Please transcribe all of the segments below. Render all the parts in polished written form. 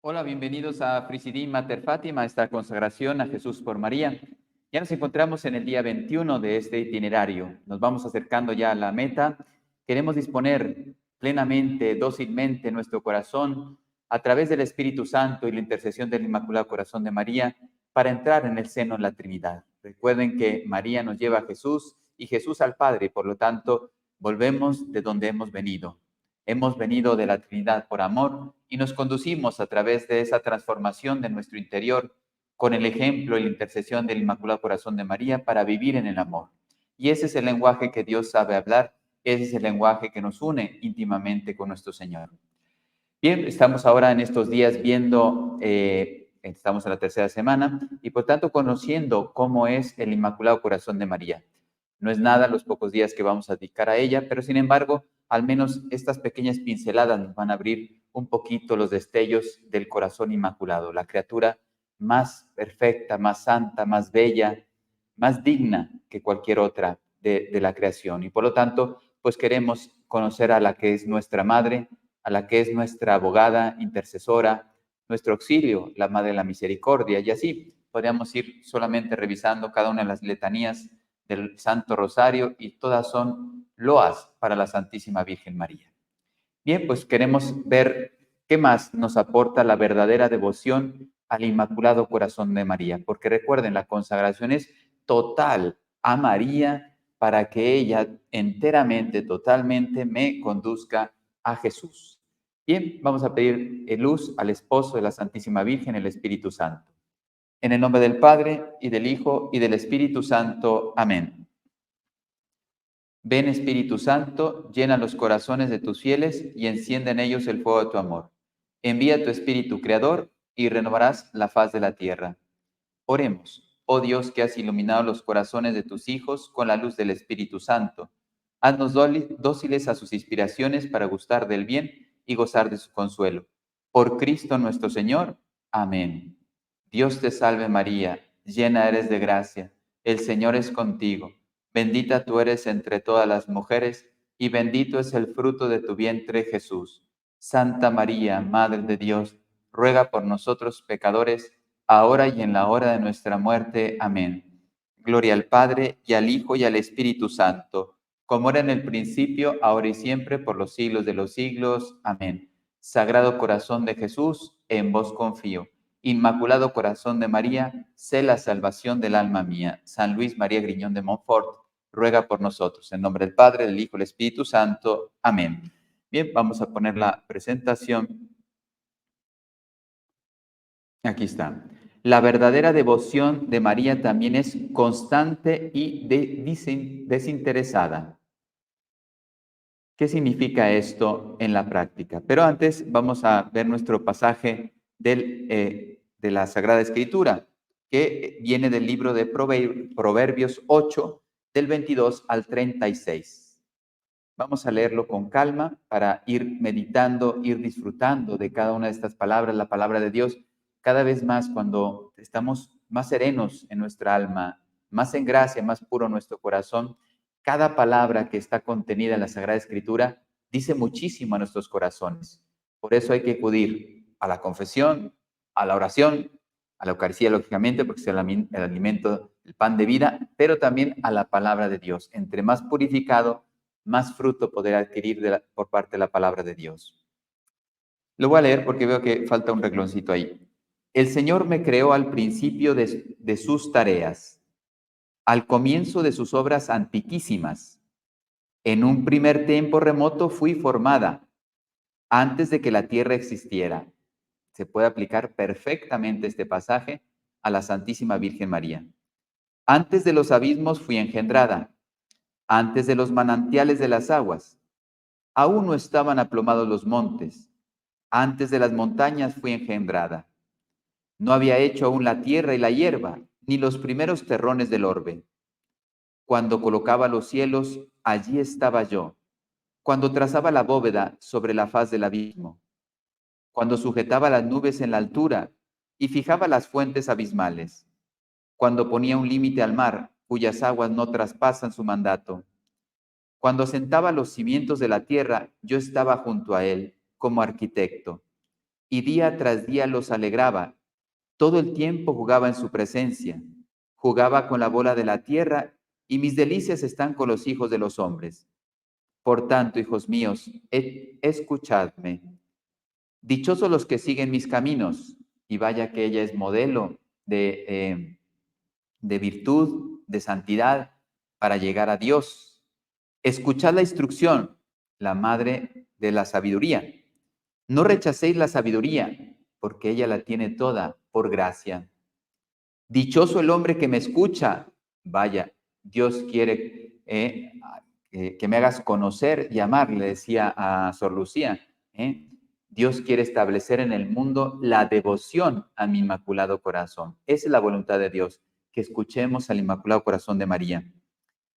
Hola, bienvenidos a Frisidim Mater Fátima, esta consagración a Jesús por María. Ya nos encontramos en el día 21 de este itinerario. Nos vamos acercando ya a la meta. Queremos disponer plenamente, dócilmente nuestro corazón a través del Espíritu Santo y la intercesión del Inmaculado Corazón de María para entrar en el seno de la Trinidad. Recuerden que María nos lleva a Jesús y Jesús al Padre, por lo tanto, volvemos de donde hemos venido. Hemos venido de la Trinidad por amor y nos conducimos a través de esa transformación de nuestro interior con el ejemplo y la intercesión del Inmaculado Corazón de María para vivir en el amor. Y ese es el lenguaje que Dios sabe hablar, ese es el lenguaje que nos une íntimamente con nuestro Señor. Bien, estamos ahora en estos días viendo, estamos en la tercera semana y por tanto conociendo cómo es el Inmaculado Corazón de María. No es nada los pocos días que vamos a dedicar a ella, pero sin embargo, al menos estas pequeñas pinceladas nos van a abrir un poquito los destellos del corazón inmaculado, la criatura más perfecta, más santa, más bella, más digna que cualquier otra de la creación. Y por lo tanto, pues queremos conocer a la que es nuestra madre, a la que es nuestra abogada, intercesora, nuestro auxilio, la Madre de la Misericordia. Y así podríamos ir solamente revisando cada una de las letanías del Santo Rosario y todas son loas para la Santísima Virgen María. Bien, pues queremos ver qué más nos aporta la verdadera devoción al Inmaculado Corazón de María, porque recuerden, la consagración es total a María para que ella enteramente, totalmente me conduzca a Jesús. Bien, vamos a pedir luz al esposo de la Santísima Virgen, el Espíritu Santo. En el nombre del Padre, y del Hijo, y del Espíritu Santo. Amén. Ven, Espíritu Santo, llena los corazones de tus fieles y enciende en ellos el fuego de tu amor. Envía tu Espíritu Creador y renovarás la faz de la tierra. Oremos, oh Dios que has iluminado los corazones de tus hijos con la luz del Espíritu Santo. Haznos dóciles a sus inspiraciones para gustar del bien y gozar de su consuelo. Por Cristo nuestro Señor. Amén. Dios te salve María, llena eres de gracia. El Señor es contigo. Bendita tú eres entre todas las mujeres, y bendito es el fruto de tu vientre, Jesús. Santa María, Madre de Dios, ruega por nosotros pecadores, ahora y en la hora de nuestra muerte. Amén. Gloria al Padre, y al Hijo, y al Espíritu Santo, como era en el principio, ahora y siempre, por los siglos de los siglos. Amén. Sagrado Corazón de Jesús, en vos confío. Inmaculado Corazón de María, sé la salvación del alma mía. San Luis María Griñón de Montfort, ruega por nosotros. En nombre del Padre, del Hijo y del Espíritu Santo. Amén. Bien, vamos a poner la presentación. Aquí está. La verdadera devoción de María también es constante y desinteresada. ¿Qué significa esto en la práctica? Pero antes vamos a ver nuestro pasaje de la Sagrada Escritura, que viene del libro de Proverbios 8, del 22 al 36. Vamos a leerlo con calma para ir meditando, ir disfrutando de cada una de estas palabras, la palabra de Dios, cada vez más cuando estamos más serenos en nuestra alma, más en gracia, más puro nuestro corazón. Cada palabra que está contenida en la Sagrada Escritura dice muchísimo a nuestros corazones. Por eso hay que acudir a la confesión, a la oración, a la Eucaristía, lógicamente, porque es el alimento, el pan de vida, pero también a la palabra de Dios. Entre más purificado, más fruto poder adquirir por parte de la palabra de Dios. Lo voy a leer porque veo que falta un rengloncito ahí. El Señor me creó al principio de sus tareas, al comienzo de sus obras antiquísimas. En un primer tiempo remoto fui formada, antes de que la tierra existiera. Se puede aplicar perfectamente este pasaje a la Santísima Virgen María. Antes de los abismos fui engendrada, antes de los manantiales de las aguas. Aún no estaban aplomados los montes. Antes de las montañas fui engendrada. No había hecho aún la tierra y la hierba, ni los primeros terrones del orbe. Cuando colocaba los cielos, allí estaba yo. Cuando trazaba la bóveda sobre la faz del abismo. Cuando sujetaba las nubes en la altura y fijaba las fuentes abismales. Cuando ponía un límite al mar, cuyas aguas no traspasan su mandato. Cuando sentaba los cimientos de la tierra, yo estaba junto a él como arquitecto. y día tras día los alegraba. Todo el tiempo jugaba en su presencia. Jugaba con la bola de la tierra y mis delicias están con los hijos de los hombres. Por tanto, hijos míos, escuchadme. Dichosos los que siguen mis caminos, y vaya que ella es modelo de virtud, de santidad, para llegar a Dios. Escuchad la instrucción, la madre de la sabiduría. No rechacéis la sabiduría, porque ella la tiene toda por gracia. Dichoso el hombre que me escucha. Vaya, Dios quiere que me hagas conocer y amar, le decía a Sor Lucía. Dios quiere establecer en el mundo la devoción a mi Inmaculado Corazón. Esa es la voluntad de Dios, que escuchemos al Inmaculado Corazón de María.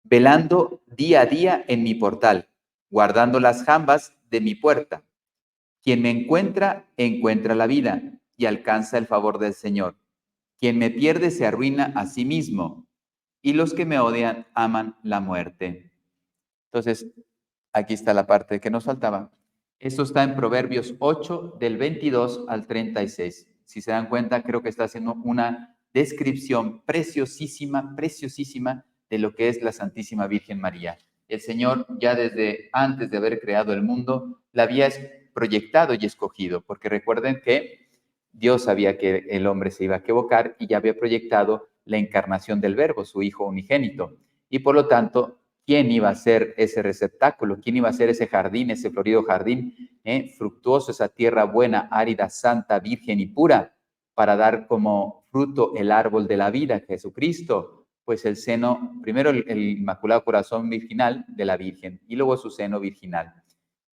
Velando día a día en mi portal, guardando las jambas de mi puerta. Quien me encuentra, encuentra la vida y alcanza el favor del Señor. Quien me pierde se arruina a sí mismo, y los que me odian aman la muerte. Entonces, aquí está la parte que nos faltaba. Esto está en Proverbios 8, del 22 al 36. Si se dan cuenta, creo que está haciendo una descripción preciosísima, preciosísima de lo que es la Santísima Virgen María. El Señor, ya desde antes de haber creado el mundo, la había proyectado y escogido, porque recuerden que Dios sabía que el hombre se iba a equivocar y ya había proyectado la encarnación del Verbo, su Hijo unigénito. Y por lo tanto, ¿quién iba a ser ese receptáculo? ¿Quién iba a ser ese jardín, ese florido jardín, fructuoso, esa tierra buena, árida, santa, virgen y pura, para dar como fruto el árbol de la vida, Jesucristo? Pues el seno, primero el Inmaculado Corazón Virginal de la Virgen y luego su seno virginal.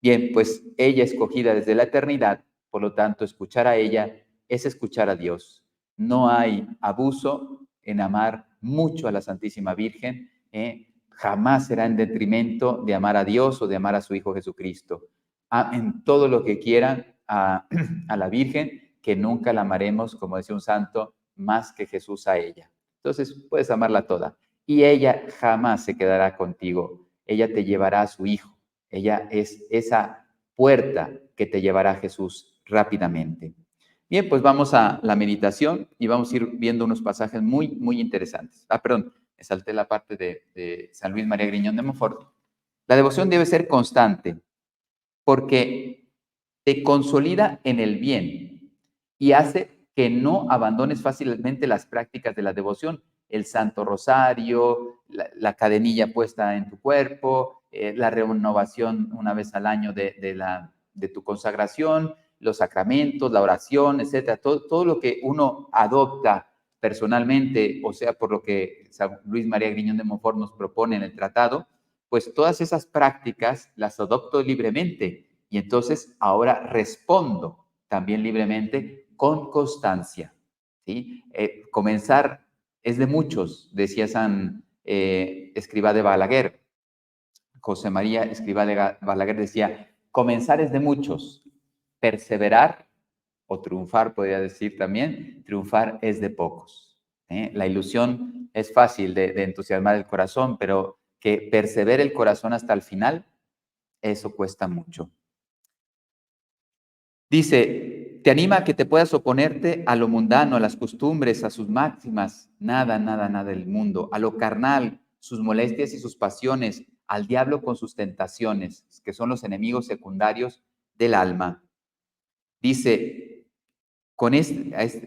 Bien, pues ella escogida desde la eternidad, por lo tanto, escuchar a ella es escuchar a Dios. No hay abuso en amar mucho a la Santísima Virgen, jamás será en detrimento de amar a Dios o de amar a su Hijo Jesucristo. En todo lo que quieran a la Virgen, que nunca la amaremos, como decía un santo, más que Jesús a ella. Entonces, puedes amarla toda. Y ella jamás se quedará contigo. Ella te llevará a su Hijo. Ella es esa puerta que te llevará a Jesús rápidamente. Bien, pues vamos a la meditación y vamos a ir viendo unos pasajes muy, muy interesantes. Perdón, me salté la parte de San Luis María Griñón de Montfort. La devoción debe ser constante porque te consolida en el bien y hace que no abandones fácilmente las prácticas de la devoción. El Santo Rosario, la cadenilla puesta en tu cuerpo, la renovación una vez al año de tu consagración, los sacramentos, la oración, etcétera. Todo lo que uno adopta personalmente, o sea, por lo que San Luis María Griñón de Montfort nos propone en el tratado, pues todas esas prácticas las adopto libremente y entonces ahora respondo también libremente con constancia. ¿Sí? Comenzar es de muchos, decía San Escrivá de Balaguer. José María Escrivá de Balaguer decía, comenzar es de muchos, perseverar o triunfar, podría decir también, triunfar es de pocos. La ilusión es fácil de entusiasmar el corazón, pero que persevere el corazón hasta el final, eso cuesta mucho. Dice, te anima a que te puedas oponerte a lo mundano, a las costumbres, a sus máximas, nada, nada, nada del mundo, a lo carnal, sus molestias y sus pasiones, al diablo con sus tentaciones, que son los enemigos secundarios del alma. Dice, con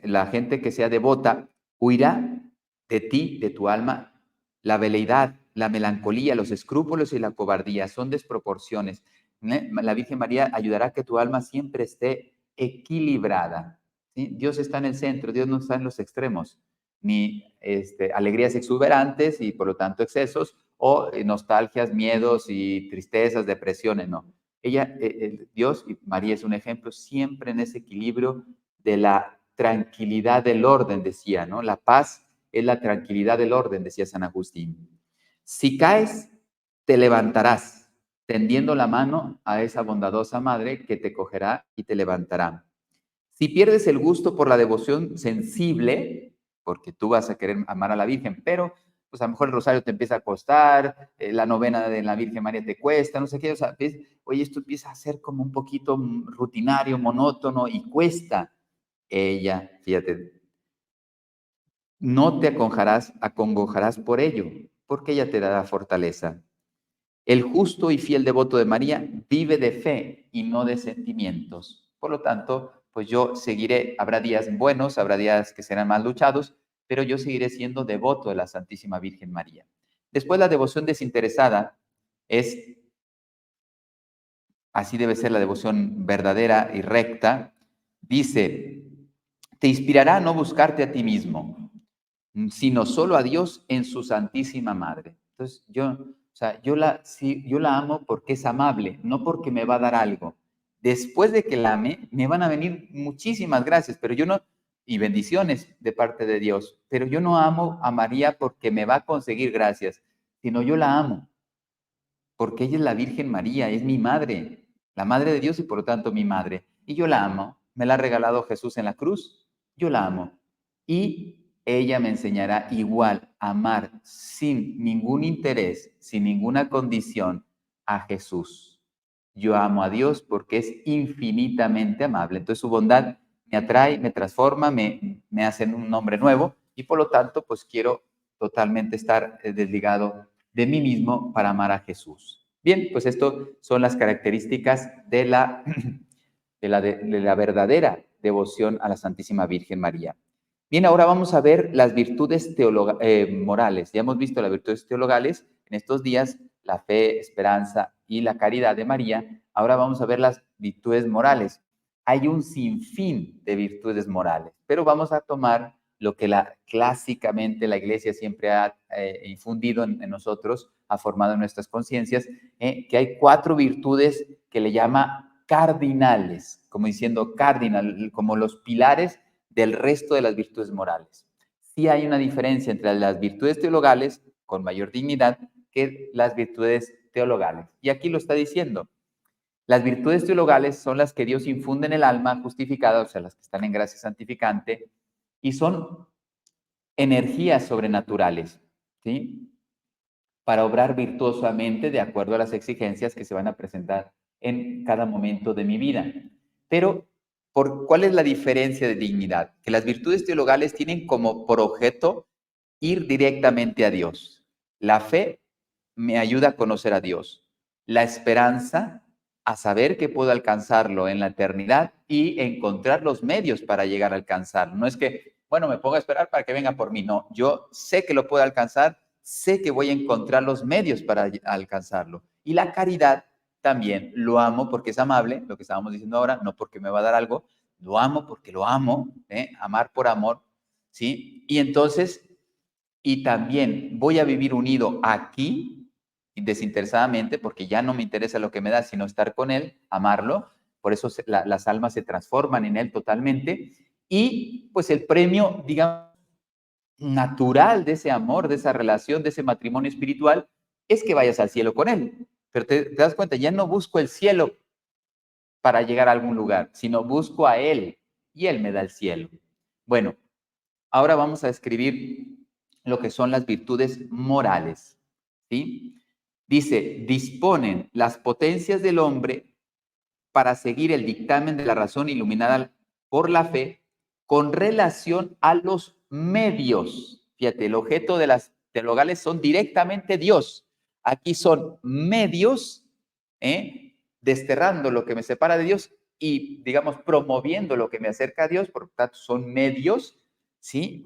la gente que sea devota, huirá de ti, de tu alma, la veleidad, la melancolía, los escrúpulos y la cobardía, son desproporciones. La Virgen María ayudará a que tu alma siempre esté equilibrada. ¿Sí? Dios está en el centro, Dios no está en los extremos, ni alegrías exuberantes y por lo tanto excesos, o nostalgias, miedos y tristezas, depresiones, no. Ella, Dios y María es un ejemplo siempre en ese equilibrio de la tranquilidad del orden, decía, ¿no? La paz es la tranquilidad del orden, decía San Agustín. Si caes, te levantarás, tendiendo la mano a esa bondadosa madre que te cogerá y te levantará. Si pierdes el gusto por la devoción sensible, porque tú vas a querer amar a la Virgen, pero pues a lo mejor el rosario te empieza a costar, la novena de la Virgen María te cuesta, no sé qué, o sea, ¿ves? Oye, esto empieza a ser como un poquito rutinario, monótono y cuesta. Ella, fíjate, no te acongojarás por ello, porque ella te dará fortaleza. El justo y fiel devoto de María vive de fe y no de sentimientos. Por lo tanto, pues yo seguiré, habrá días buenos, habrá días que serán más luchados, pero yo seguiré siendo devoto de la Santísima Virgen María. Después, la devoción desinteresada es, así debe ser la devoción verdadera y recta. Dice, te inspirará a no buscarte a ti mismo, sino solo a Dios en su Santísima Madre. Entonces, yo la amo porque es amable, no porque me va a dar algo. Después de que la ame, me van a venir muchísimas gracias, pero yo no, y bendiciones de parte de Dios, pero yo no amo a María porque me va a conseguir gracias, sino yo la amo porque ella es la Virgen María, es mi madre, la madre de Dios y por lo tanto mi madre. Y yo la amo, me la ha regalado Jesús en la cruz, yo la amo. Y ella me enseñará igual a amar sin ningún interés, sin ninguna condición a Jesús. Yo amo a Dios porque es infinitamente amable. Entonces su bondad me atrae, me transforma, me hace un hombre nuevo y por lo tanto pues quiero totalmente estar desligado de mí mismo para amar a Jesús. Bien, pues esto son las características de la verdadera devoción a la Santísima Virgen María. Bien, ahora vamos a ver las virtudes morales. Ya hemos visto las virtudes teologales en estos días, la fe, esperanza y la caridad de María. Ahora vamos a ver las virtudes morales. Hay un sinfín de virtudes morales, pero vamos a tomar lo que clásicamente la Iglesia siempre ha infundido en nosotros, ha formado en nuestras conciencias, que hay 4 virtudes que le llama cardinales, como diciendo cardinal, como los pilares del resto de las virtudes morales. Sí hay una diferencia entre las virtudes teologales, con mayor dignidad, que las virtudes teologales. Y aquí lo está diciendo. Las virtudes teologales son las que Dios infunde en el alma justificada, o sea, las que están en gracia santificante, y son energías sobrenaturales, ¿sí? Para obrar virtuosamente de acuerdo a las exigencias que se van a presentar en cada momento de mi vida. Pero, ¿cuál es la diferencia de dignidad? Que las virtudes teologales tienen como por objeto ir directamente a Dios. La fe me ayuda a conocer a Dios. La esperanza a saber que puedo alcanzarlo en la eternidad y encontrar los medios para llegar a alcanzarlo. No es que, bueno, me pongo a esperar para que venga por mí. No, yo sé que lo puedo alcanzar, sé que voy a encontrar los medios para alcanzarlo. Y la caridad también lo amo porque es amable, lo que estábamos diciendo ahora, no porque me va a dar algo, lo amo porque lo amo, amar por amor, ¿sí? Y entonces, y también voy a vivir unido aquí, desinteresadamente, porque ya no me interesa lo que me da, sino estar con Él, amarlo, por eso las almas se transforman en Él totalmente, y pues el premio, digamos, natural de ese amor, de esa relación, de ese matrimonio espiritual, es que vayas al cielo con Él. Pero te das cuenta, ya no busco el cielo para llegar a algún lugar, sino busco a Él y Él me da el cielo. Bueno, ahora vamos a escribir lo que son las virtudes morales, ¿sí? Dice, disponen las potencias del hombre para seguir el dictamen de la razón iluminada por la fe con relación a los medios. Fíjate, el objeto de las teologales son directamente Dios. Aquí son medios, desterrando lo que me separa de Dios y, digamos, promoviendo lo que me acerca a Dios, por lo tanto, son medios, ¿sí?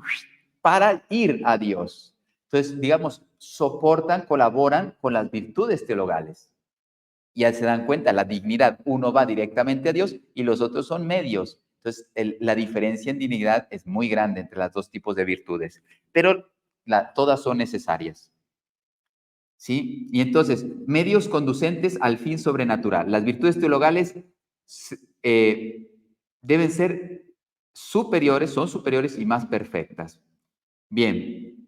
Para ir a Dios. Entonces, digamos, soportan, colaboran con las virtudes teologales. Y ya se dan cuenta, la dignidad, uno va directamente a Dios y los otros son medios. Entonces, la diferencia en dignidad es muy grande entre los dos tipos de virtudes, pero todas son necesarias. ¿Sí? Y entonces, medios conducentes al fin sobrenatural. Las virtudes teologales deben ser superiores, son superiores y más perfectas. Bien,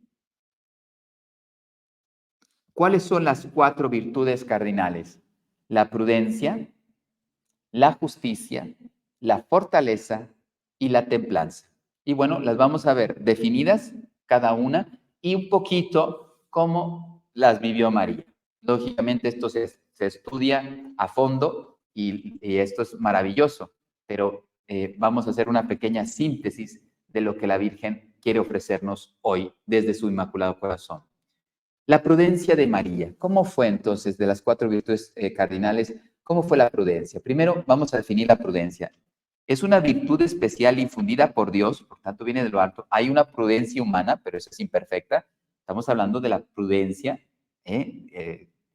¿cuáles son las 4 virtudes cardinales? La prudencia, la justicia, la fortaleza y la templanza. Y bueno, las vamos a ver definidas cada una y un poquito cómo las vivió María. Lógicamente esto se estudia a fondo y esto es maravilloso, pero vamos a hacer una pequeña síntesis de lo que la Virgen quiere ofrecernos hoy desde su Inmaculado Corazón. La prudencia de María. ¿Cómo fue entonces de las 4 virtudes cardinales? ¿Cómo fue la prudencia? Primero vamos a definir la prudencia. Es una virtud especial infundida por Dios, por tanto viene de lo alto. Hay una prudencia humana, pero esa es imperfecta. Estamos hablando de la prudencia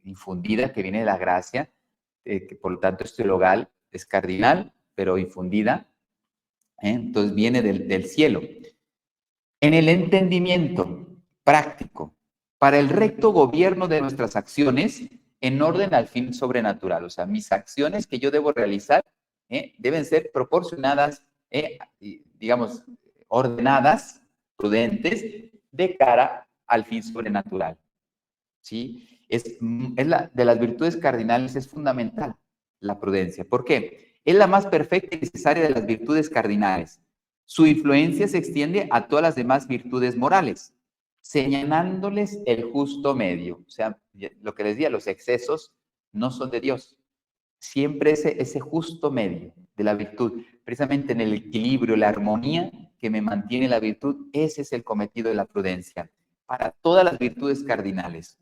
infundida que viene de la gracia, que por lo tanto es teologal, es cardinal, pero infundida. Entonces viene del cielo. En el entendimiento práctico, para el recto gobierno de nuestras acciones en orden al fin sobrenatural. O sea, mis acciones que yo debo realizar deben ser proporcionadas, digamos, ordenadas, prudentes, de cara al fin sobrenatural. ¿Sí? De las virtudes cardinales es fundamental la prudencia. ¿Por qué? Es la más perfecta y necesaria de las virtudes cardinales. Su influencia se extiende a todas las demás virtudes morales, señalándoles el justo medio. O sea, lo que les decía, los excesos no son de Dios. Siempre ese justo medio de la virtud, precisamente en el equilibrio, la armonía que me mantiene la virtud, ese es el cometido de la prudencia para todas las virtudes cardinales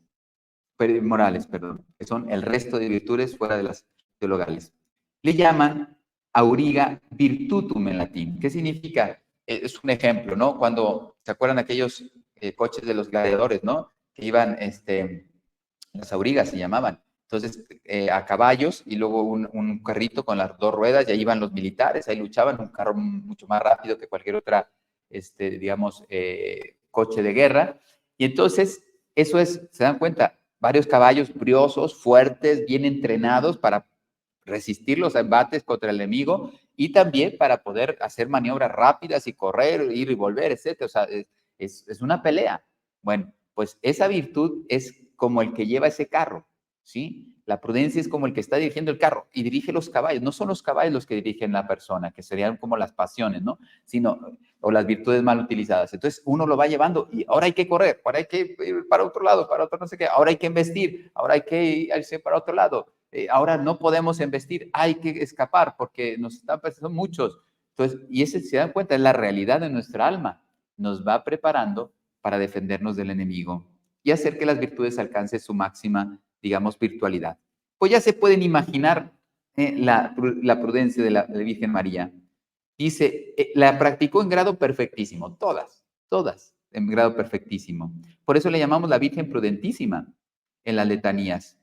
morales, perdón, que son el resto de virtudes fuera de las teologales. Le llaman auriga virtutum en latín. ¿Qué significa? Es un ejemplo, ¿no? Cuando, ¿se acuerdan aquellos coches de los gladiadores, ¿no? Que iban, las aurigas se llamaban. Entonces, a caballos y luego un carrito con las 2 ruedas, y ahí iban los militares, ahí luchaban, un carro mucho más rápido que cualquier otra, digamos, coche de guerra. Y entonces, eso es, se dan cuenta, varios caballos briosos, fuertes, bien entrenados para resistir los embates contra el enemigo y también para poder hacer maniobras rápidas y correr, ir y volver, etc. O sea, es una pelea. Bueno, pues esa virtud es como el que lleva ese carro, ¿sí? La prudencia es como el que está dirigiendo el carro y dirige los caballos. No son los caballos los que dirigen la persona, que serían como las pasiones, ¿no? Sino, o las virtudes mal utilizadas. Entonces uno lo va llevando y ahora hay que correr, ahora hay que ir para otro lado, para otro no sé qué, ahora hay que investir, ahora hay que irse para otro lado, ahora no podemos investir, hay que escapar porque nos están pasando muchos. Entonces, y ese, se dan cuenta, es la realidad de nuestra alma. Nos va preparando para defendernos del enemigo y hacer que las virtudes alcancen su máxima, digamos, virtualidad. Pues ya se pueden imaginar la prudencia de la Virgen María. Dice, la practicó en grado perfectísimo, todas en grado perfectísimo. Por eso le llamamos la Virgen prudentísima en las letanías,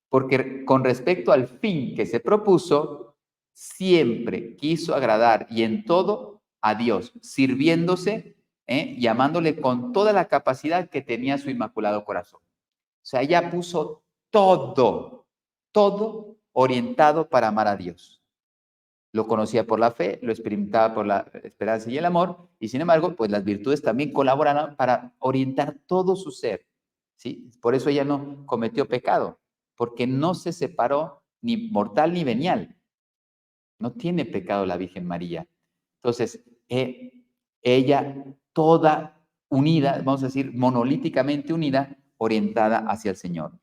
porque con respecto al fin que se propuso, siempre quiso agradar y en todo a Dios, sirviéndose, llamándole con toda la capacidad que tenía su Inmaculado Corazón. O sea, ella puso todo orientado para amar a Dios. Lo conocía por la fe, lo experimentaba por la esperanza y el amor, y sin embargo, pues las virtudes también colaboran para orientar todo su ser, ¿sí? Por eso ella no cometió pecado, porque no se separó ni mortal ni venial. No tiene pecado la Virgen María. Entonces, ella toda unida, vamos a decir, monolíticamente unida, orientada hacia el Señor.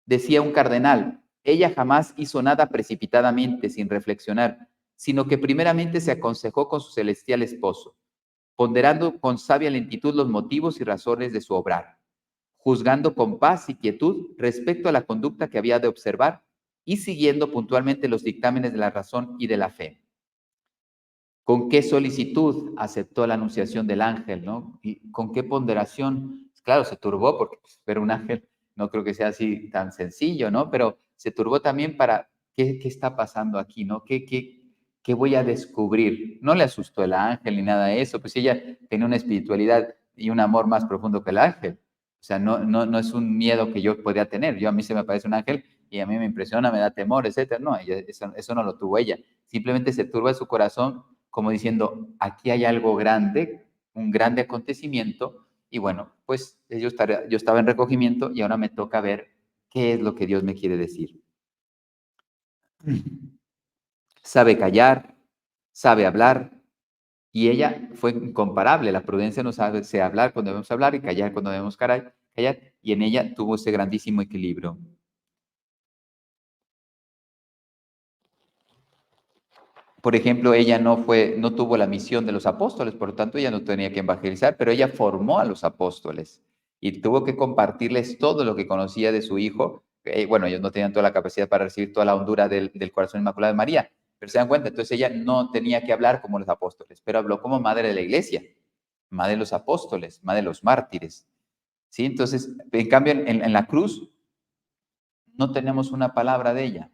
Decía un cardenal, ella jamás hizo nada precipitadamente, sin reflexionar, sino que primeramente se aconsejó con su celestial esposo, ponderando con sabia lentitud los motivos y razones de su obrar, juzgando con paz y quietud respecto a la conducta que había de observar y siguiendo puntualmente los dictámenes de la razón y de la fe. ¿Con qué solicitud aceptó la anunciación del ángel, no? ¿Y con qué ponderación? Claro, se turbó porque ver un ángel no creo que sea así tan sencillo, ¿no? Pero se turbó también para, ¿qué está pasando aquí, no? ¿Qué voy a descubrir? No le asustó el ángel ni nada de eso, pues ella tenía una espiritualidad y un amor más profundo que el ángel. O sea, no es un miedo que yo podría tener. Yo a mí se me aparece un ángel y a mí me impresiona, me da temor, etcétera. No, eso no lo tuvo ella. Simplemente se turba su corazón como diciendo, aquí hay algo grande, un grande acontecimiento, y bueno, pues yo estaba en recogimiento y ahora me toca ver qué es lo que Dios me quiere decir. Sabe callar, sabe hablar, y ella fue incomparable. La prudencia nos hace hablar cuando debemos hablar y callar cuando debemos callar, y en ella tuvo ese grandísimo equilibrio. Por ejemplo, ella no tuvo la misión de los apóstoles, por lo tanto ella no tenía que evangelizar, pero ella formó a los apóstoles y tuvo que compartirles todo lo que conocía de su hijo. Bueno, ellos no tenían toda la capacidad para recibir toda la hondura del corazón inmaculado de María, pero se dan cuenta, entonces ella no tenía que hablar como los apóstoles, pero habló como madre de la iglesia, madre de los apóstoles, madre de los mártires. ¿Sí? Entonces, en cambio, en la cruz no tenemos una palabra de ella.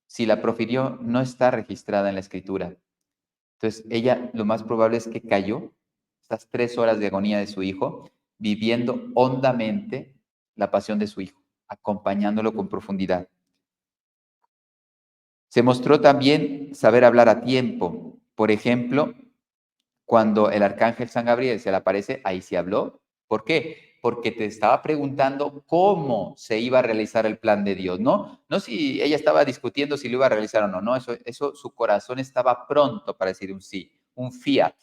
Si la profirió, no está registrada en la escritura. Entonces, ella lo más probable es que cayó estas 3 horas de agonía de su hijo, viviendo hondamente la pasión de su hijo, acompañándolo con profundidad. Se mostró también saber hablar a tiempo. Por ejemplo, cuando el arcángel San Gabriel se le aparece, ahí se habló. ¿Por qué? Porque te estaba preguntando cómo se iba a realizar el plan de Dios, ¿no? No si ella estaba discutiendo si lo iba a realizar o no, no, eso su corazón estaba pronto para decir un sí, un fiat.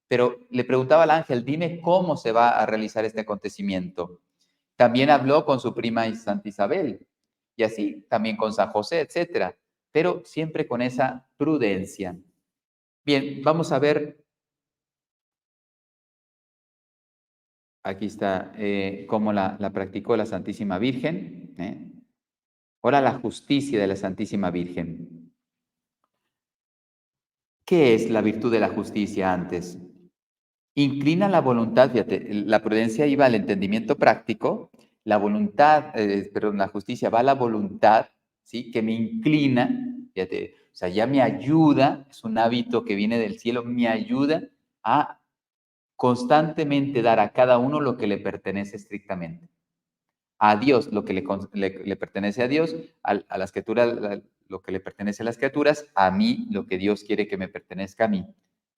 Pero le preguntaba al ángel, dime cómo se va a realizar este acontecimiento. También habló con su prima Santa Isabel, y así también con San José, etcétera, pero siempre con esa prudencia. Bien, vamos a ver. Aquí está cómo la practicó la Santísima Virgen. Ahora la justicia de la Santísima Virgen. ¿Qué es la virtud de la justicia antes? Inclina la voluntad, fíjate, la prudencia iba al entendimiento práctico, la voluntad, perdón, la justicia va a la voluntad, ¿sí? Que me inclina, fíjate, o sea, ya me ayuda, es un hábito que viene del cielo, me ayuda a constantemente dar a cada uno lo que le pertenece estrictamente. A Dios lo que le pertenece a Dios, a las criaturas lo que le pertenece a las criaturas, a mí lo que Dios quiere que me pertenezca a mí.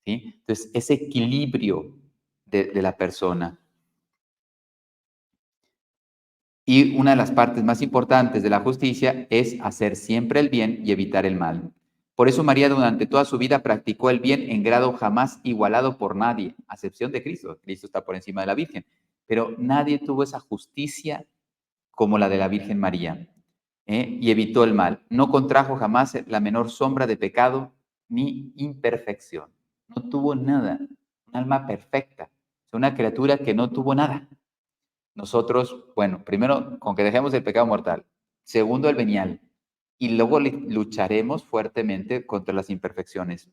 ¿Sí? Entonces, ese equilibrio de la persona. Y una de las partes más importantes de la justicia es hacer siempre el bien y evitar el mal. Por eso María durante toda su vida practicó el bien en grado jamás igualado por nadie, a excepción de Cristo. Cristo está por encima de la Virgen, pero nadie tuvo esa justicia como la de la Virgen María, y evitó el mal. No contrajo jamás la menor sombra de pecado ni imperfección. No tuvo nada, un alma perfecta, una criatura que no tuvo nada. Nosotros, bueno, primero, con que dejemos el pecado mortal. Segundo, el venial. Y luego lucharemos fuertemente contra las imperfecciones.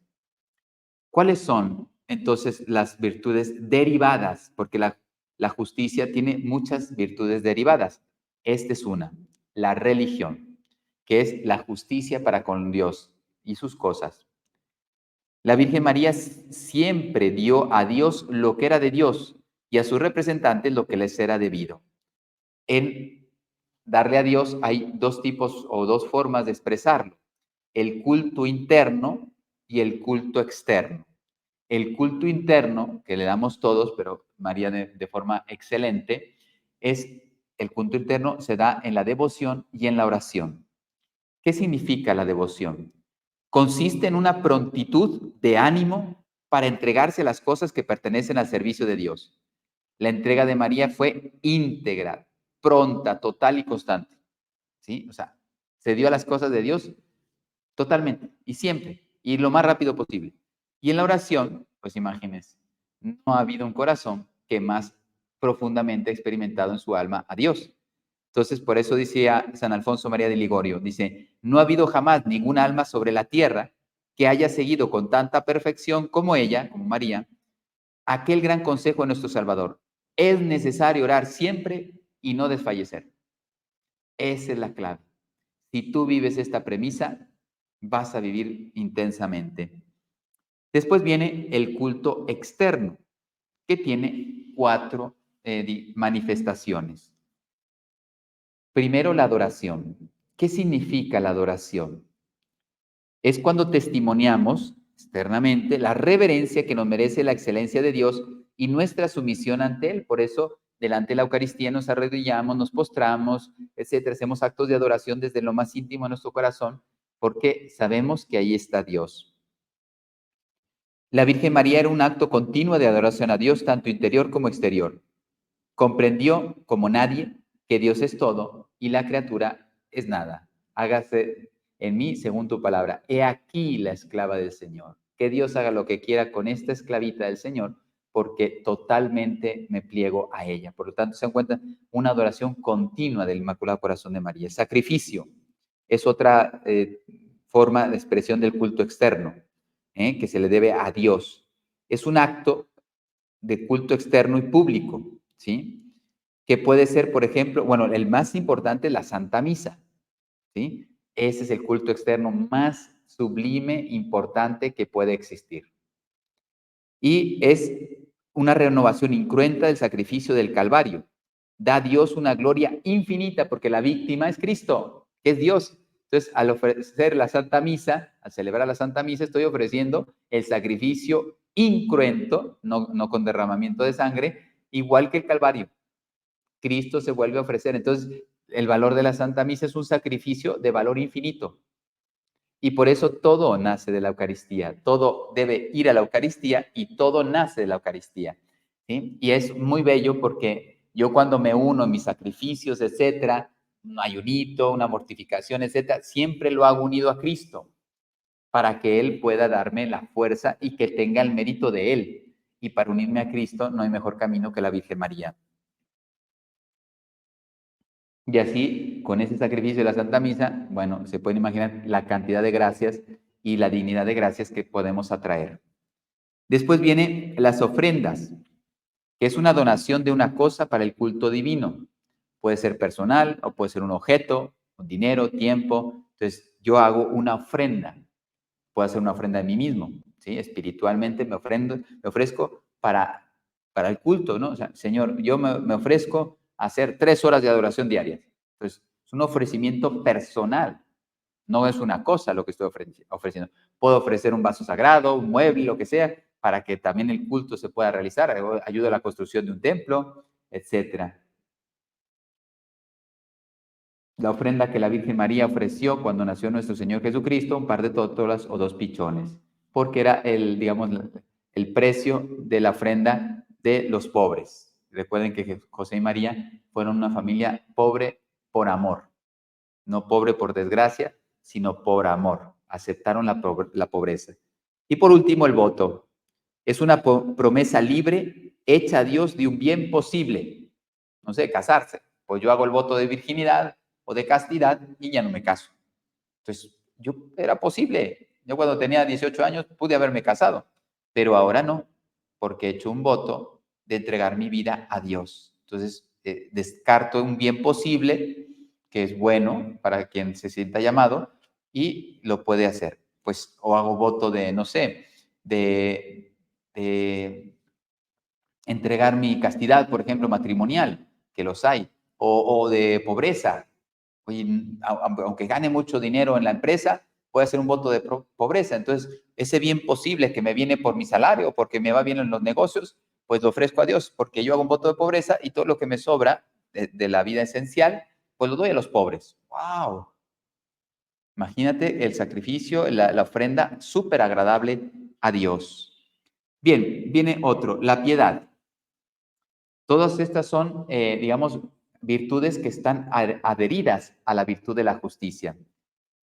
¿Cuáles son entonces las virtudes derivadas? Porque la justicia tiene muchas virtudes derivadas. Esta es una, la religión, que es la justicia para con Dios y sus cosas. La Virgen María siempre dio a Dios lo que era de Dios y a sus representantes lo que les era debido. En darle a Dios hay dos tipos o dos formas de expresarlo, el culto interno y el culto externo. El culto interno, que le damos todos, pero María de forma excelente, es el culto interno se da en la devoción y en la oración. ¿Qué significa la devoción? Consiste en una prontitud de ánimo para entregarse a las cosas que pertenecen al servicio de Dios. La entrega de María fue íntegra, pronta, total y constante. ¿Sí? O sea, se dio a las cosas de Dios totalmente y siempre y lo más rápido posible. Y en la oración, pues imagínense, no ha habido un corazón que más profundamente ha experimentado en su alma a Dios. Entonces, por eso decía San Alfonso María de Ligorio, dice, no ha habido jamás ningún alma sobre la tierra que haya seguido con tanta perfección como ella, como María, aquel gran consejo de nuestro Salvador. Es necesario orar siempre y no desfallecer. Esa es la clave. Si tú vives esta premisa, vas a vivir intensamente. Después viene el culto externo, que tiene 4 manifestaciones. Primero, la adoración. ¿Qué significa la adoración? Es cuando testimoniamos externamente la reverencia que nos merece la excelencia de Dios y nuestra sumisión ante Él. Por eso, delante de la Eucaristía nos arrodillamos, nos postramos, etcétera. Hacemos actos de adoración desde lo más íntimo de nuestro corazón, porque sabemos que ahí está Dios. La Virgen María era un acto continuo de adoración a Dios, tanto interior como exterior. Comprendió, como nadie, que Dios es todo y la criatura es nada. Hágase en mí según tu palabra. He aquí la esclava del Señor. Que Dios haga lo que quiera con esta esclavita del Señor, porque totalmente me pliego a ella. Por lo tanto, se encuentra una adoración continua del Inmaculado Corazón de María. Sacrificio es otra forma de expresión del culto externo, que se le debe a Dios. Es un acto de culto externo y público, ¿sí? Que puede ser, por ejemplo, bueno, el más importante es la Santa Misa, ¿sí? Ese es el culto externo más sublime, importante que puede existir. Y es una renovación incruenta del sacrificio del Calvario. Da a Dios una gloria infinita porque la víctima es Cristo, que es Dios. Entonces, al ofrecer la Santa Misa, al celebrar la Santa Misa, estoy ofreciendo el sacrificio incruento, no con derramamiento de sangre, igual que el Calvario. Cristo se vuelve a ofrecer. Entonces, el valor de la Santa Misa es un sacrificio de valor infinito. Y por eso todo nace de la Eucaristía, todo debe ir a la Eucaristía y todo nace de la Eucaristía, ¿sí? Y es muy bello porque yo cuando me uno en mis sacrificios, etcétera, un ayunito, una mortificación, etcétera, siempre lo hago unido a Cristo para que Él pueda darme la fuerza y que tenga el mérito de Él. Y para unirme a Cristo no hay mejor camino que la Virgen María. Y así, con ese sacrificio de la Santa Misa, bueno, se pueden imaginar la cantidad de gracias y la dignidad de gracias que podemos atraer. Después vienen las ofrendas, que es una donación de una cosa para el culto divino. Puede ser personal o puede ser un objeto, un dinero, tiempo. Entonces, yo hago una ofrenda. Puedo hacer una ofrenda de mí mismo, ¿sí? Espiritualmente me ofrezco para el culto, ¿no? O sea, Señor, yo me ofrezco a hacer 3 horas de adoración diarias. Entonces, es un ofrecimiento personal, no es una cosa lo que estoy ofreciendo. Puedo ofrecer un vaso sagrado, un mueble, lo que sea, para que también el culto se pueda realizar, ayuda a la construcción de un templo, etcétera. La ofrenda que la Virgen María ofreció cuando nació nuestro Señor Jesucristo, un par de tórtolas o 2 pichones, porque era digamos, el precio de la ofrenda de los pobres. Recuerden que José y María fueron una familia pobre por amor, no pobre por desgracia, sino por amor. Aceptaron la pobreza. Y por último, el voto. Es una promesa libre hecha a Dios de un bien posible. No sé, casarse. Pues yo hago el voto de virginidad o de castidad y ya no me caso. Entonces, era posible. Yo cuando tenía 18 años pude haberme casado, pero ahora no, porque he hecho un voto de entregar mi vida a Dios. Entonces, descarto un bien posible que es bueno para quien se sienta llamado y lo puede hacer. Pues, o hago voto de, no sé, de entregar mi castidad, por ejemplo, matrimonial, que los hay, o de pobreza. Oye, aunque gane mucho dinero en la empresa, puede ser un voto de pobreza. Entonces, ese bien posible que me viene por mi salario, porque me va bien en los negocios, pues lo ofrezco a Dios, porque yo hago un voto de pobreza y todo lo que me sobra de la vida esencial, pues lo doy a los pobres. ¡Wow! Imagínate el sacrificio, la ofrenda súper agradable a Dios. Bien, viene otro, la piedad. Todas estas son, digamos, virtudes que están adheridas a la virtud de la justicia.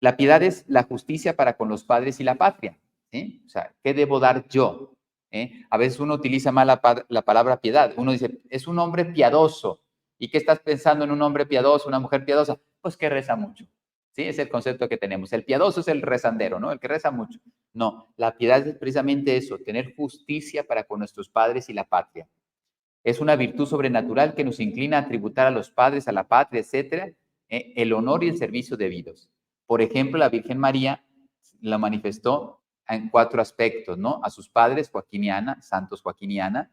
La piedad es la justicia para con los padres y la patria, ¿sí? O sea, ¿qué debo dar yo? A veces uno utiliza mal la palabra piedad. Uno dice, es un hombre piadoso. ¿Y qué estás pensando en un hombre piadoso, una mujer piadosa? Pues que reza mucho. ¿Sí? Es el concepto que tenemos. El piadoso es el rezandero, ¿no? El que reza mucho. No, la piedad es precisamente eso, tener justicia para con nuestros padres y la patria. Es una virtud sobrenatural que nos inclina a tributar a los padres, a la patria, etcétera, el honor y el servicio debidos. Por ejemplo, la Virgen María la manifestó en 4 aspectos, ¿no? A sus padres, Joaquín y Ana, santos Joaquín y Ana,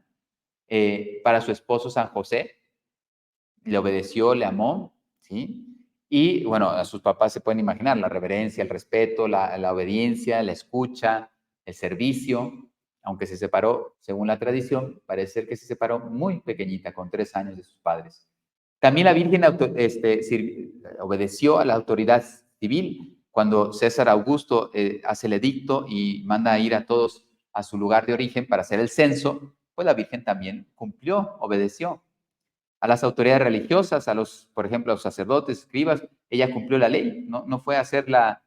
para su esposo San José, le obedeció, le amó, ¿sí? Y bueno, a sus papás se pueden imaginar la reverencia, el respeto, la obediencia, la escucha, el servicio, aunque se separó, según la tradición, parece ser que se separó muy pequeñita, con 3 años de sus padres. También la Virgen obedeció a la autoridad civil cuando César Augusto hace el edicto y manda a ir a todos a su lugar de origen para hacer el censo, pues la Virgen también cumplió, obedeció. a las autoridades religiosas, por ejemplo, a los sacerdotes, escribas, ella cumplió la ley, no fue a hacer la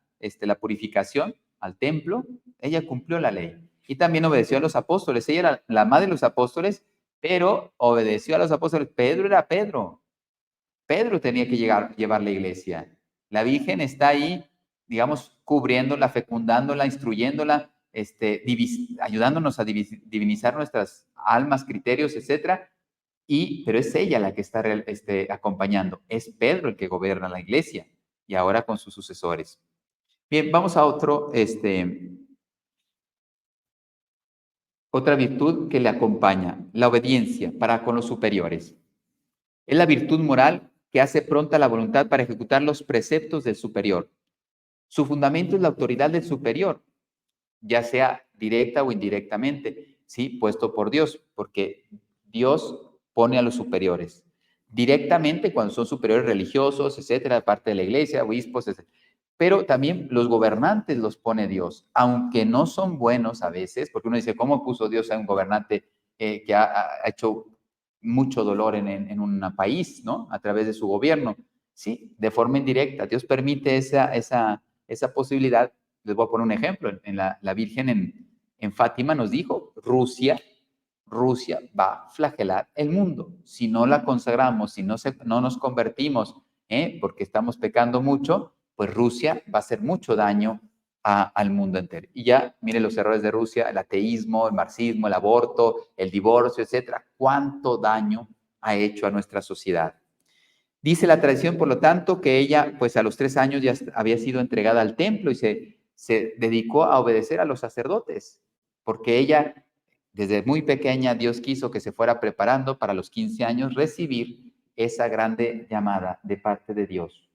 purificación al templo, ella cumplió la ley. Y también obedeció a los apóstoles, ella era la madre de los apóstoles, pero obedeció a los apóstoles. Pedro era Pedro, Pedro tenía que llevar la iglesia. La Virgen está ahí, digamos, cubriéndola, fecundándola, instruyéndola, ayudándonos a divinizar nuestras almas, criterios, etcétera. Pero es ella la que está acompañando. Es Pedro el que gobierna la iglesia y ahora con sus sucesores. Bien, vamos a otra virtud que le acompaña, la obediencia para con los superiores. Es la virtud moral que hace pronta la voluntad para ejecutar los preceptos del superior. Su fundamento es la autoridad del superior, ya sea directa o indirectamente, ¿sí? Puesto por Dios, porque Dios pone a los superiores. Directamente cuando son superiores religiosos, etcétera, parte de la iglesia, obispos, etcétera. Pero también los gobernantes los pone Dios, aunque no son buenos a veces, porque uno dice, ¿cómo puso Dios a un gobernante que ha hecho mucho dolor en un país, ¿no? A través de su gobierno. Sí, de forma indirecta. Dios permite esa posibilidad. Les voy a poner un ejemplo. La Virgen en Fátima nos dijo, Rusia va a flagelar el mundo. Si no la consagramos, si no nos convertimos, porque estamos pecando mucho, pues Rusia va a hacer mucho daño al mundo entero. Y ya, mire los errores de Rusia, el ateísmo, el marxismo, el aborto, el divorcio, etcétera. ¿Cuánto daño ha hecho a nuestra sociedad? Dice la tradición, por lo tanto, que ella, pues a los 3 años ya había sido entregada al templo y se dedicó a obedecer a los sacerdotes, porque ella, desde muy pequeña, Dios quiso que se fuera preparando para los 15 años recibir esa grande llamada de parte de Dios,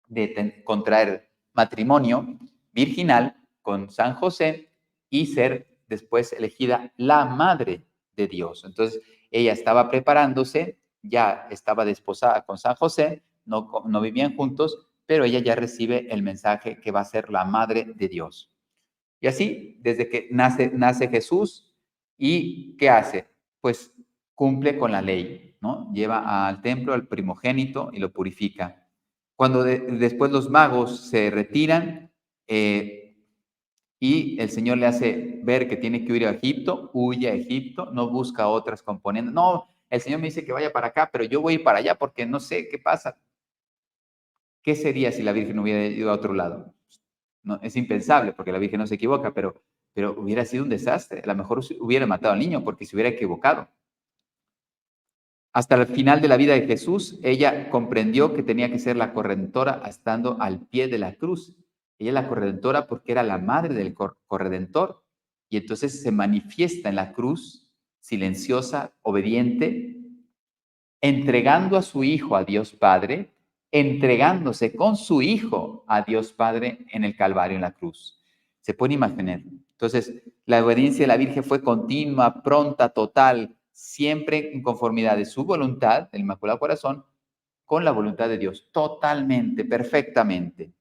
de contraer matrimonio virginal con San José y ser después elegida la madre de Dios. Entonces, ella estaba preparándose, ya estaba desposada con San José, no vivían juntos, pero ella ya recibe el mensaje que va a ser la madre de Dios. Y así, desde que nace Jesús, ¿y qué hace? Pues cumple con la ley, ¿no? Lleva al templo al primogénito y lo purifica. Cuando después los magos se retiran y el Señor le hace ver que tiene que huir a Egipto, huye a Egipto, no busca otras componentes. No, el Señor me dice que vaya para acá, pero yo voy a ir para allá porque no sé qué pasa. ¿Qué sería si la Virgen hubiera ido a otro lado? No, es impensable porque la Virgen no se equivoca, pero hubiera sido un desastre. A lo mejor hubiera matado al niño porque se hubiera equivocado. Hasta el final de la vida de Jesús, ella comprendió que tenía que ser la corredentora estando al pie de la cruz. Ella es la corredentora porque era la madre del corredentor. Y entonces se manifiesta en la cruz, silenciosa, obediente, entregando a su Hijo a Dios Padre, entregándose con su Hijo a Dios Padre en el Calvario, en la cruz. Se puede imaginar. Entonces, la obediencia de la Virgen fue continua, pronta, total, siempre en conformidad de su voluntad, del Inmaculado Corazón, con la voluntad de Dios, totalmente, perfectamente.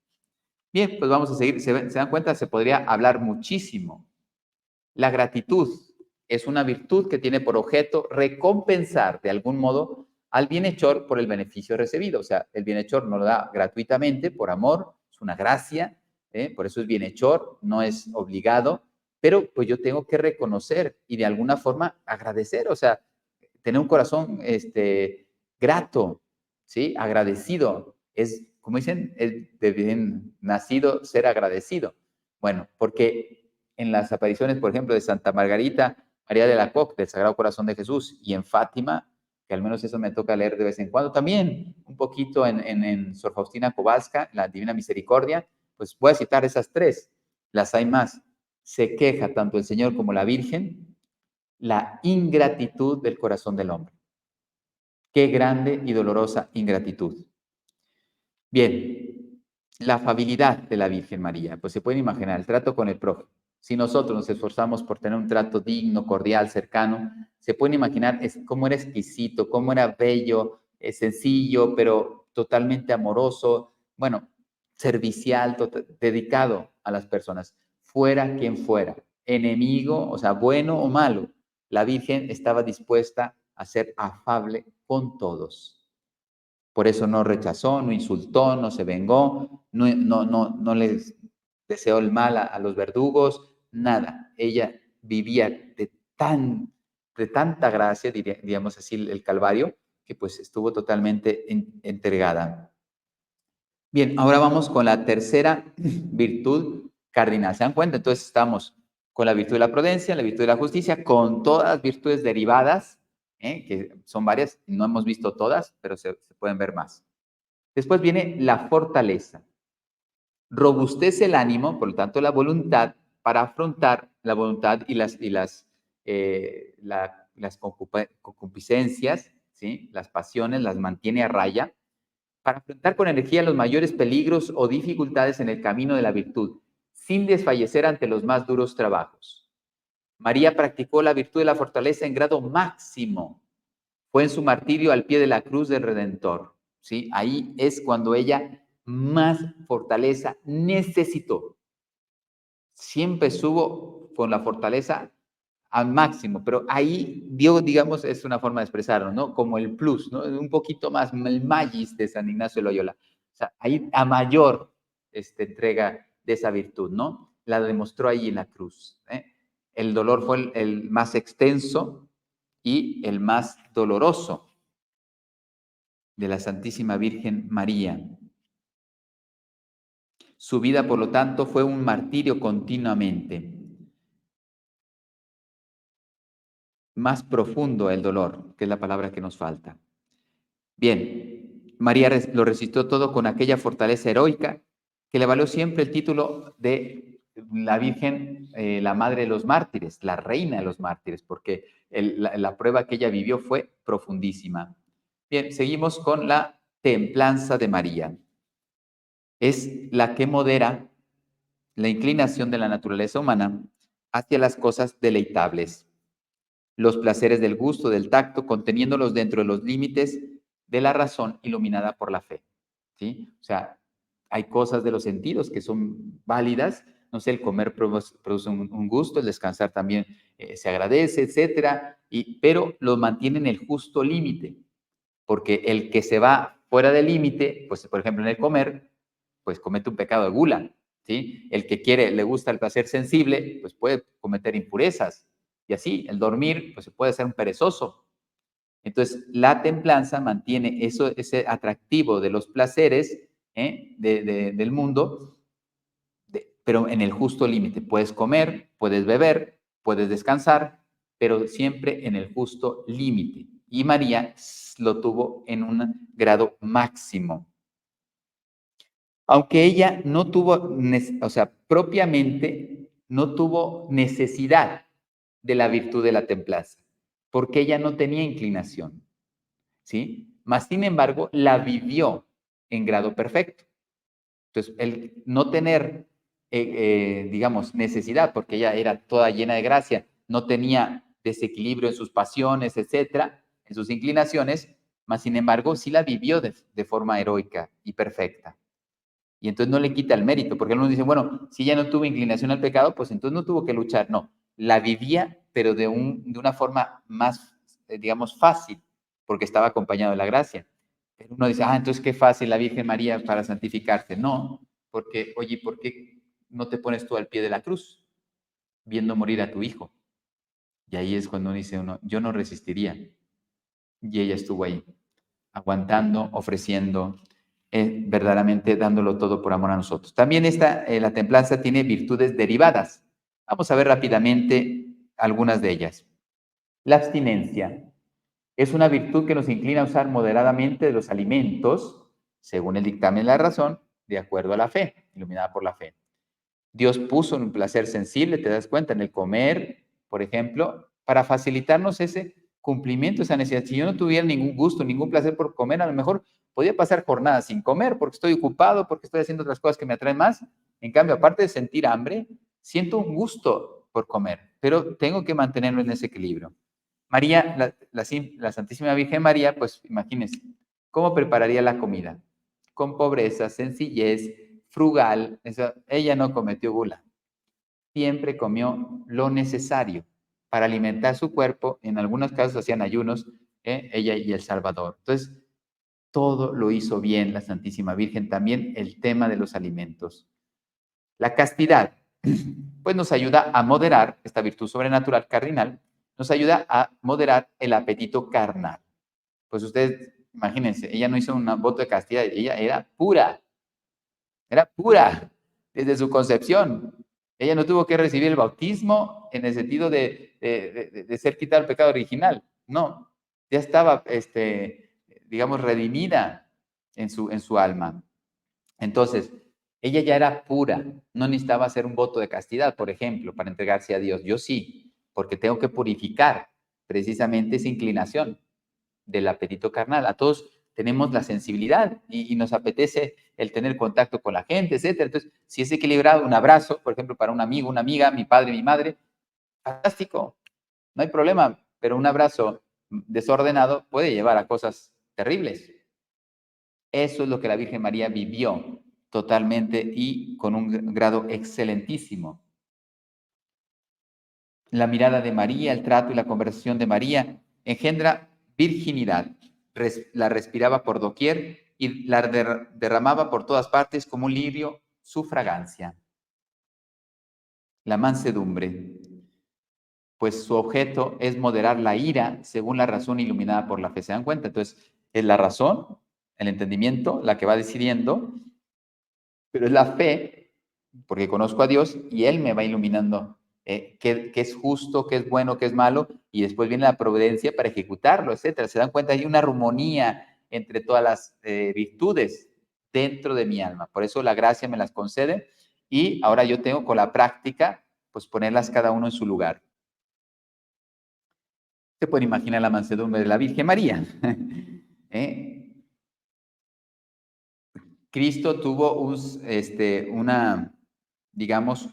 Bien, pues vamos a seguir. ¿Se dan cuenta? Se podría hablar muchísimo. La gratitud es una virtud que tiene por objeto recompensar de algún modo al bienhechor por el beneficio recibido. O sea, el bienhechor no lo da gratuitamente, por amor, es una gracia, por eso es bienhechor, no es obligado, pero pues yo tengo que reconocer y de alguna forma agradecer, o sea, tener un corazón grato, ¿sí? Agradecido. Es, como dicen, es de bien nacido ser agradecido. Bueno, porque en las apariciones, por ejemplo, de Santa Margarita, María de la Coque, del Sagrado Corazón de Jesús, y en Fátima, que al menos eso me toca leer de vez en cuando, también un poquito en Sor Faustina Kowalska, la Divina Misericordia, pues voy a citar esas 3, las hay más. Se queja tanto el Señor como la Virgen la ingratitud del corazón del hombre. Qué grande y dolorosa ingratitud. Bien, la afabilidad de la Virgen María, pues se pueden imaginar el trato con el prójimo. Si nosotros nos esforzamos por tener un trato digno, cordial, cercano, se pueden imaginar cómo era exquisito, cómo era bello, sencillo, pero totalmente amoroso, bueno, servicial, dedicado a las personas, fuera quien fuera, enemigo, o sea, bueno o malo. La Virgen estaba dispuesta a ser afable con todos. Por eso no rechazó, no insultó, no se vengó, no les deseó el mal a los verdugos, nada. Ella vivía de tanta gracia, diríamos así, el Calvario, que pues estuvo totalmente entregada. Bien, ahora vamos con la tercera virtud cardinal. ¿Se dan cuenta? Entonces estamos con la virtud de la prudencia, la virtud de la justicia, con todas las virtudes derivadas, que son varias, no hemos visto todas, pero se pueden ver más. Después viene la fortaleza. Robustece el ánimo, por lo tanto la voluntad, para afrontar la voluntad y las concupiscencias, ¿sí? Las pasiones, las mantiene a raya, para afrontar con energía los mayores peligros o dificultades en el camino de la virtud, sin desfallecer ante los más duros trabajos. María practicó la virtud de la fortaleza en grado máximo. Fue en su martirio al pie de la cruz del Redentor. ¿Sí? Ahí es cuando ella más fortaleza necesitó. Siempre estuvo con la fortaleza al máximo, pero ahí Dios, digamos, es una forma de expresarlo, ¿no? Como el plus, ¿no? Un poquito más, el magis de San Ignacio de Loyola. O sea, ahí a mayor entrega de esa virtud, ¿no? La demostró ahí en la cruz. El dolor fue el más extenso y el más doloroso de la Santísima Virgen María. Su vida, por lo tanto, fue un martirio continuamente. Más profundo el dolor, que es la palabra que nos falta. Bien, María lo resistió todo con aquella fortaleza heroica que le valió siempre el título de la Virgen, la Madre de los Mártires, la Reina de los Mártires, porque la prueba que ella vivió fue profundísima. Bien, seguimos con la templanza de María. Es la que modera la inclinación de la naturaleza humana hacia las cosas deleitables, los placeres del gusto, del tacto, conteniéndolos dentro de los límites de la razón iluminada por la fe. ¿Sí? O sea, hay cosas de los sentidos que son válidas, no sé, el comer produce un gusto, el descansar también se agradece, etcétera, pero lo mantiene en el justo límite, porque el que se va fuera del límite, pues por ejemplo en el comer, pues comete un pecado de gula, ¿sí? El que le gusta el placer sensible, pues puede cometer impurezas, y así, el dormir, pues se puede ser un perezoso. Entonces, la templanza mantiene ese atractivo de los placeres del mundo, pero en el justo límite. Puedes comer, puedes beber, puedes descansar, pero siempre en el justo límite. Y María lo tuvo en un grado máximo. Aunque ella no tuvo, o sea, propiamente no tuvo necesidad de la virtud de la templanza, porque ella no tenía inclinación, ¿sí? Mas, sin embargo, la vivió en grado perfecto. Entonces, el no tener, digamos, necesidad, porque ella era toda llena de gracia, no tenía desequilibrio en sus pasiones, etcétera, en sus inclinaciones, mas, sin embargo, sí la vivió de forma heroica y perfecta. Y entonces no le quita el mérito, porque algunos dicen, bueno, si ella no tuvo inclinación al pecado, pues entonces no tuvo que luchar. No, la vivía, pero de una forma más, digamos, fácil, porque estaba acompañado de la gracia. Pero uno dice, entonces qué fácil la Virgen María para santificarse. No, porque, oye, ¿por qué no te pones tú al pie de la cruz, viendo morir a tu hijo? Y ahí es cuando dice uno, yo no resistiría. Y ella estuvo ahí, aguantando, ofreciendo, verdaderamente dándolo todo por amor a nosotros. También la templanza tiene virtudes derivadas. Vamos a ver rápidamente algunas de ellas. La abstinencia es una virtud que nos inclina a usar moderadamente de los alimentos, según el dictamen de la razón, de acuerdo a la fe, iluminada por la fe. Dios puso un placer sensible, te das cuenta, en el comer, por ejemplo, para facilitarnos ese cumplimiento, esa necesidad. Si yo no tuviera ningún gusto, ningún placer por comer, a lo mejor podía pasar jornadas sin comer porque estoy ocupado, porque estoy haciendo otras cosas que me atraen más. En cambio, aparte de sentir hambre, siento un gusto por comer, pero tengo que mantenerlo en ese equilibrio. María, la Santísima Virgen María, pues imagínense, ¿cómo prepararía la comida? Con pobreza, sencillez, frugal. Ella no cometió gula. Siempre comió lo necesario para alimentar su cuerpo. En algunos casos hacían ayunos, ella y el Salvador. Entonces, todo lo hizo bien la Santísima Virgen, también el tema de los alimentos. La castidad, pues nos ayuda a moderar, esta virtud sobrenatural cardinal, nos ayuda a moderar el apetito carnal. Pues ustedes, imagínense, ella no hizo un voto de castidad, ella era pura desde su concepción. Ella no tuvo que recibir el bautismo en el sentido de ser quitada el pecado original, no, ya estaba, digamos, redimida en su alma. Entonces, ella ya era pura, no necesitaba hacer un voto de castidad, por ejemplo, para entregarse a Dios. Yo sí, porque tengo que purificar precisamente esa inclinación del apetito carnal. A todos tenemos la sensibilidad y nos apetece el tener contacto con la gente, etcétera. Entonces, si es equilibrado, un abrazo, por ejemplo, para un amigo, una amiga, mi padre, mi madre, fantástico, no hay problema, pero un abrazo desordenado puede llevar a cosas terribles. Eso es lo que la Virgen María vivió totalmente y con un grado excelentísimo. La mirada de María, el trato y la conversación de María engendra virginidad. La respiraba por doquier y la derramaba por todas partes como un lirio su fragancia. La mansedumbre, pues su objeto es moderar la ira según la razón iluminada por la fe. ¿Se dan cuenta? Entonces, es la razón, el entendimiento, la que va decidiendo, pero es la fe, porque conozco a Dios y Él me va iluminando qué es justo, qué es bueno, qué es malo, y después viene la providencia para ejecutarlo, etcétera. Se dan cuenta, hay una armonía entre todas las virtudes dentro de mi alma. Por eso la gracia me las concede y ahora yo tengo con la práctica, pues ponerlas cada uno en su lugar. Se puede imaginar la mansedumbre de la Virgen María. Cristo tuvo digamos,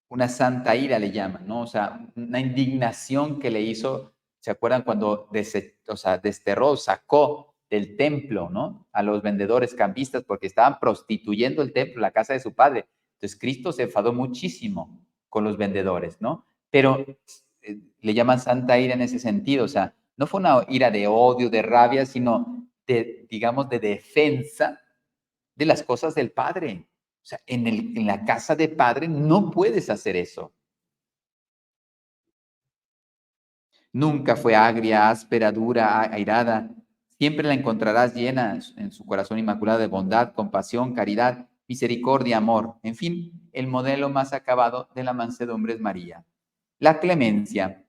una santa ira le llaman, ¿no? O sea, una indignación que le hizo, ¿se acuerdan cuando desterró, sacó del templo, ¿no? A los vendedores cambistas porque estaban prostituyendo el templo, la casa de su padre. Entonces Cristo se enfadó muchísimo con los vendedores, ¿no? Pero le llaman santa ira en ese sentido, o sea, no fue una ira de odio, de rabia, sino de, digamos, de defensa de las cosas del Padre. O sea, en la casa de Padre no puedes hacer eso. Nunca fue agria, áspera, dura, airada. Siempre la encontrarás llena en su corazón inmaculado de bondad, compasión, caridad, misericordia, amor. En fin, el modelo más acabado de la mansedumbre es María. La clemencia,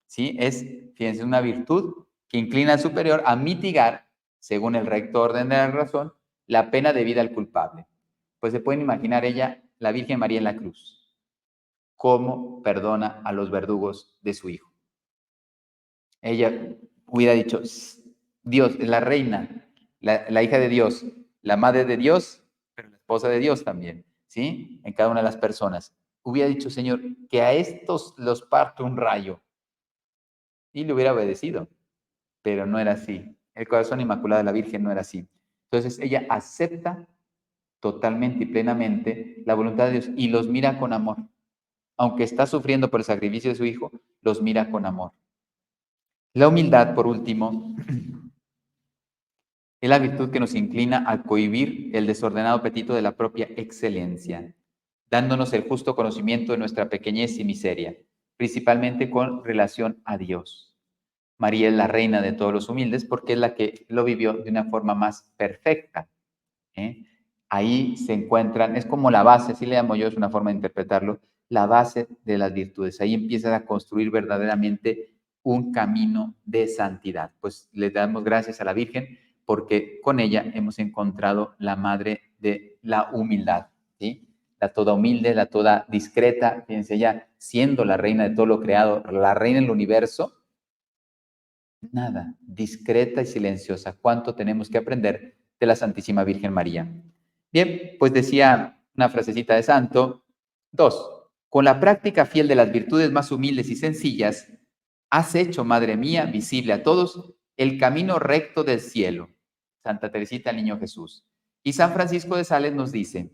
¿sí? Es, fíjense, una virtud que inclina al superior a mitigar, según el recto orden de la razón, la pena debida al culpable. Pues se pueden imaginar ella, la Virgen María en la cruz, cómo perdona a los verdugos de su hijo. Ella hubiera dicho, Dios es la reina, la hija de Dios, la madre de Dios, pero la esposa de Dios también, ¿sí? En cada una de las personas. Hubiera dicho, Señor, que a estos los parte un rayo. Y le hubiera obedecido, pero no era así. El corazón inmaculado de la Virgen no era así. Entonces ella acepta totalmente y plenamente la voluntad de Dios y los mira con amor. Aunque está sufriendo por el sacrificio de su hijo, los mira con amor. La humildad, por último, es la virtud que nos inclina a cohibir el desordenado apetito de la propia excelencia, dándonos el justo conocimiento de nuestra pequeñez y miseria, principalmente con relación a Dios. María es la reina de todos los humildes porque es la que lo vivió de una forma más perfecta. Ahí se encuentran, es como la base, así le llamo yo, es una forma de interpretarlo, la base de las virtudes. Ahí empiezas a construir verdaderamente un camino de santidad. Pues le damos gracias a la Virgen porque con ella hemos encontrado la madre de la humildad, ¿sí? La toda humilde, la toda discreta, fíjense ella, siendo la reina de todo lo creado, la reina del universo, nada, discreta y silenciosa. ¿Cuánto tenemos que aprender de la Santísima Virgen María? Bien, pues decía una frasecita de santo. 2. Con la práctica fiel de las virtudes más humildes y sencillas, has hecho, Madre mía, visible a todos el camino recto del cielo. Santa Teresita, el Niño Jesús. Y San Francisco de Sales nos dice,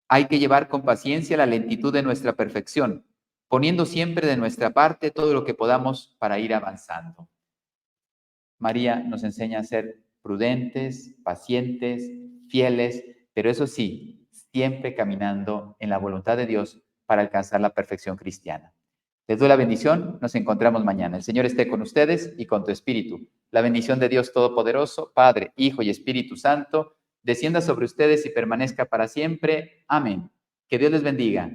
hay que llevar con paciencia la lentitud de nuestra perfección, poniendo siempre de nuestra parte todo lo que podamos para ir avanzando. María nos enseña a ser prudentes, pacientes, fieles, pero eso sí, siempre caminando en la voluntad de Dios para alcanzar la perfección cristiana. Les doy la bendición, nos encontramos mañana. El Señor esté con ustedes y con tu espíritu. La bendición de Dios Todopoderoso, Padre, Hijo y Espíritu Santo, descienda sobre ustedes y permanezca para siempre. Amén. Que Dios les bendiga.